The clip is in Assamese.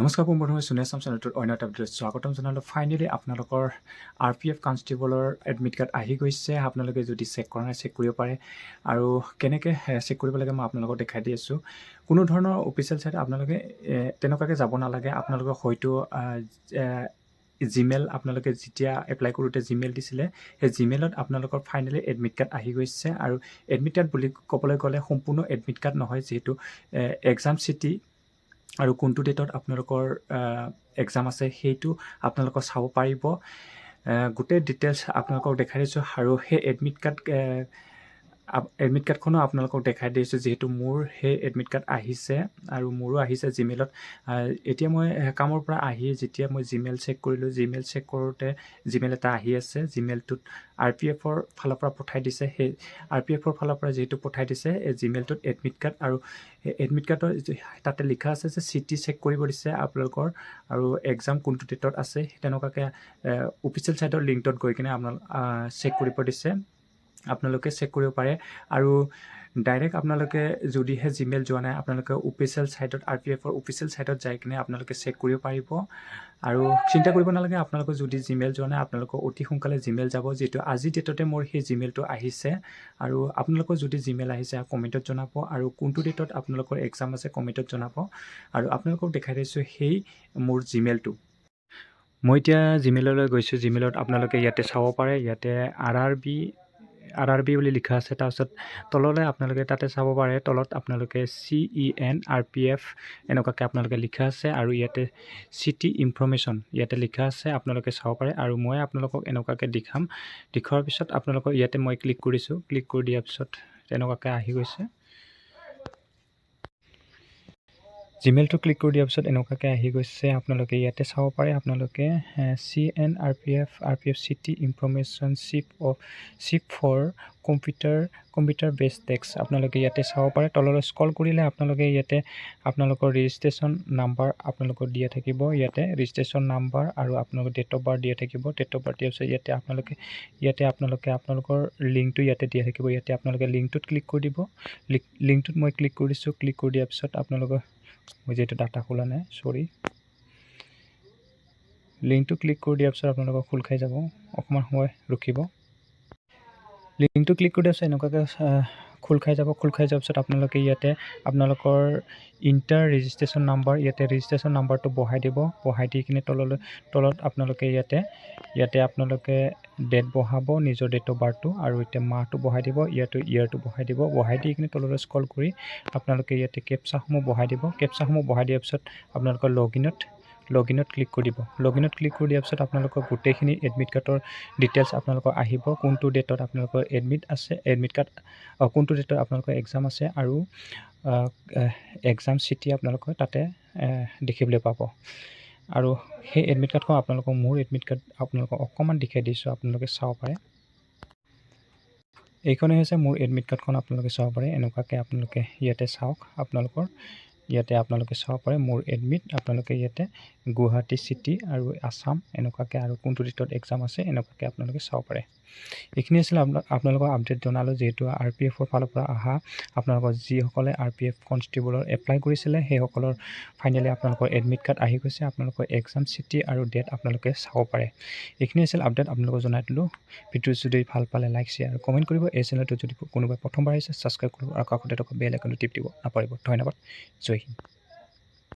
নমস্কাৰ পোনপ্ৰথমে সোণীয়া আছাম চেনেলটোত অন্য এটা ভিডিঅ'ত স্বাগতম জনালোঁ। ফাইনেলি আপোনালোকৰ RPF কনষ্টেবলৰ এডমিট কাৰ্ড আহি গৈছে। আপোনালোকে যদি চেক কৰা নাই চেক কৰিব পাৰে আৰু কেনেকৈ চেক কৰিব লাগে মই আপোনালোকক দেখাই দি আছোঁ। কোনো ধৰণৰ অফিচিয়েল ছাইট আপোনালোকে তেনেকুৱাকৈ যাব নালাগে। আপোনালোকে হয়তো জিমেইল আপোনালোকে যেতিয়া এপ্লাই কৰোঁতে জিমেইল দিছিলে, সেই জিমেইলত আপোনালোকৰ ফাইনেলি এডমিট কাৰ্ড আহি গৈছে। আৰু এডমিট কাৰ্ড বুলি ক'বলৈ গ'লে সম্পূৰ্ণ এডমিট কাৰ্ড নহয়, যিহেতু এক্সাম চিটি আৰু কোনটো ডেটত আপোনালোকৰ এক্সাম আছে সেইটো আপোনালোকক চাব পাৰিব। গোটেই ডিটেইলছ আপোনালোকক দেখাই দিছোঁ আৰু সেই এডমিট কাৰ্ডখনো আপোনালোকক দেখাই দিছোঁ, যিহেতু মোৰ সেই এডমিট কাৰ্ড আহিছে আৰু মোৰো আহিছে জিমেইলত। এতিয়া মই কামৰ পৰা আহি যেতিয়া মই জিমেইল চেক কৰিলোঁ, জিমেইল চেক কৰোঁতে জিমেইল এটা আহি আছে। জিমেইলটোত RPFৰ ফালৰ পৰা পঠাই দিছে। সেই RPFৰ ফালৰ পৰা যিহেতু পঠাই দিছে এই জিমেইলটোত এডমিট কাৰ্ড, আৰু এডমিট কাৰ্ডৰ তাতে লিখা আছে যে চিটি চেক কৰিব দিছে আপোনালোকৰ আৰু এক্সাম কোনটো ডেটত আছে তেনেকুৱাকৈ অফিচিয়েল ছাইটৰ লিংকটোত গৈ কিনে আপোনালোক চেক কৰিব দিছে। আপোনালোকে চেক কৰিব পাৰে আৰু ডাইৰেক্ট আপোনালোকে যদিহে জিমেইল যোৱা নাই আপোনালোকে অফিচিয়েল ছাইটত RPFৰ অফিচিয়েল ছাইটত যাই কিনে আপোনালোকে চেক কৰিব পাৰিব। আৰু চিন্তা কৰিব নালাগে, আপোনালোকৰ যদি জিমেইল যোৱা নাই আপোনালোকৰ অতি সোনকালে জিমেইল যাব, যিহেতু আজি ডেটতে মোৰ সেই জিমেইলটো আহিছে। আৰু আপোনালোকৰ যদি জিমেইল আহিছে কমেণ্টত জনাব, আৰু কোনটো ডেটত আপোনালোকৰ এক্সাম আছে কমেণ্টত জনাব। আৰু আপোনালোকক দেখাই দিছোঁ সেই মোৰ জিমেইলটো। মই এতিয়া জিমেইললৈ গৈছোঁ। জিমেইলত আপোনালোকে ইয়াতে চাব পাৰে, ইয়াতে RRB বুলি লিখা আছে। তাৰপিছত তললৈ আপোনালোকে তাতে চাব পাৰে, তলত আপোনালোকে CENRPF এনেকুৱাকৈ আপোনালোকে লিখা আছে আৰু ইয়াতে চিটি ইনফৰমেশ্যন ইয়াতে লিখা আছে, আপোনালোকে চাব পাৰে। আৰু মই আপোনালোকক এনেকুৱাকৈ দেখুৱাৰ পিছত আপোনালোকৰ ইয়াতে মই ক্লিক কৰিছোঁ। ক্লিক কৰি দিয়াৰ পিছত তেনেকুৱাকৈ আহি গৈছে। জিমেইলটো ক্লিক কৰি দিয়াৰ পিছত এনেকুৱাকৈ আহি গৈছে। আপোনালোকে ইয়াতে চাব পাৰে, আপোনালোকে CNRPF চিটি ইনফৰমেশ্যন চিপ ফৰ কম্পিউটাৰ বেছ ডেস্ক আপোনালোকে ইয়াতে চাব পাৰে। তললৈ স্ক্ৰল কৰিলে আপোনালোকে ইয়াতে আপোনালোকৰ ৰেজিষ্ট্ৰেশ্যন নাম্বাৰ আপোনালোকৰ দিয়া থাকিব। ইয়াতে ৰেজিষ্ট্ৰেশ্যন নাম্বাৰ আৰু আপোনালোকৰ ডেট অফ বাৰ্থ দিয়া থাকিব। ডেট অফ বাৰ্থ দিয়াৰ পিছত ইয়াতে আপোনালোকে আপোনালোকৰ লিংকটো ইয়াতে দিয়া থাকিব। ইয়াতে আপোনালোকে লিংকটোত ক্লিক কৰি দিব। লিংকটোত মই ক্লিক কৰিছোঁ। ক্লিক কৰি দিয়াৰ পিছত আপোনালোকৰ মই যিহেতু ডাটা খোলা নাই, চৰি, লিংকটো ক্লিক কৰি দিয়াৰ পিছত আপোনালোকক খোল খাই যাব। অকণমান সময় ৰখিব। লিংকটো ক্লিক কৰি দিয়াৰ পিছত এনেকুৱাকৈ খোল খাই যাব। খোল খাই যোৱাৰ পিছত আপোনালোকে ইয়াতে আপোনালোকৰ ইণ্টাৰ ৰেজিষ্ট্ৰেশ্যন নাম্বাৰ, ইয়াতে ৰেজিষ্ট্ৰেশ্যন নাম্বাৰটো বহাই দিব। বহাই দি কিনে তলত আপোনালোকে ইয়াতে আপোনালোকে ডেট বহাব, নিজৰ ডেট অফ বাৰ্থটো, আৰু এতিয়া মাহটো বহাই দিব, ইয়াৰটো বহাই দিব। বহাই দি কিনে তললৈ স্ক্ৰল কৰি আপোনালোকে ইয়াতে কেপচাসমূহ বহাই দিব। কেপচাসমূহ বহাই দিয়াৰ পিছত আপোনালোকৰ লগইনত ক্লিক কৰি দিব। লগইনত ক্লিক কৰি দিয়াৰ পিছত আপোনালোকৰ গোটেইখিনি এডমিট কাৰ্ডৰ ডিটেইলছ আপোনালোকৰ আহিব। কোনটো ডেটত আপোনালোকৰ এডমিট কাৰ্ড কোনটো ডেটত আপোনালোকৰ এক্সাম আছে, আৰু এক্সাম চিটি আপোনালোকৰ তাতে দেখিবলৈ পাব। আৰু সেই এডমিট কাৰ্ডখন আপোনালোকক মোৰ এডমিট কাৰ্ড আপোনালোকক অকণমান দেখাই দিছোঁ, আপোনালোকে চাব পাৰে। এইখনেই হৈছে মোৰ এডমিট কাৰ্ডখন, আপোনালোকে চাব পাৰে। এনেকুৱাকৈ আপোনালোকে ইয়াতে চাওক, ইয়াতে আপোনালোকে চাব পাৰে মোৰ এডমিট। আপোনালোকে ইয়াতে গুৱাহাটী চিটি আৰু আছাম এনেকুৱাকৈ, আৰু কোনটো ডেটত এক্সাম আছে এনেকুৱাকৈ আপোনালোকে চাব পাৰে। এইখিনি আছিল আপোনালোকৰ আপডেট জনালোঁ, যিহেতু RPFৰ ফালৰ পৰা অহা আপোনালোকৰ যিসকলে RPF কনষ্টেবলৰ এপ্লাই কৰিছিলে সেইসকলৰ ফাইনেলি আপোনালোকৰ এডমিট কাৰ্ড আহি গৈছে। আপোনালোকৰ এক্সাম চিটি আৰু ডেট আপোনালোকে চাব পাৰে। এইখিনি আছিল আপডেট আপোনালোকক জনাই দিলোঁ। ভিডিঅ' যদি ভাল পালে লাইক, শ্বেয়াৰ আৰু কমেণ্ট কৰিব। এই চেনেলটো যদি কোনোবাই প্ৰথমবাৰ আহিছে ছাবস্ক্ৰাইব কৰিব আৰু কাষতে থকা বেল আইকনটো টিপ দিব নাপাহৰিব। ধন্যবাদ। জয় হিন্দ।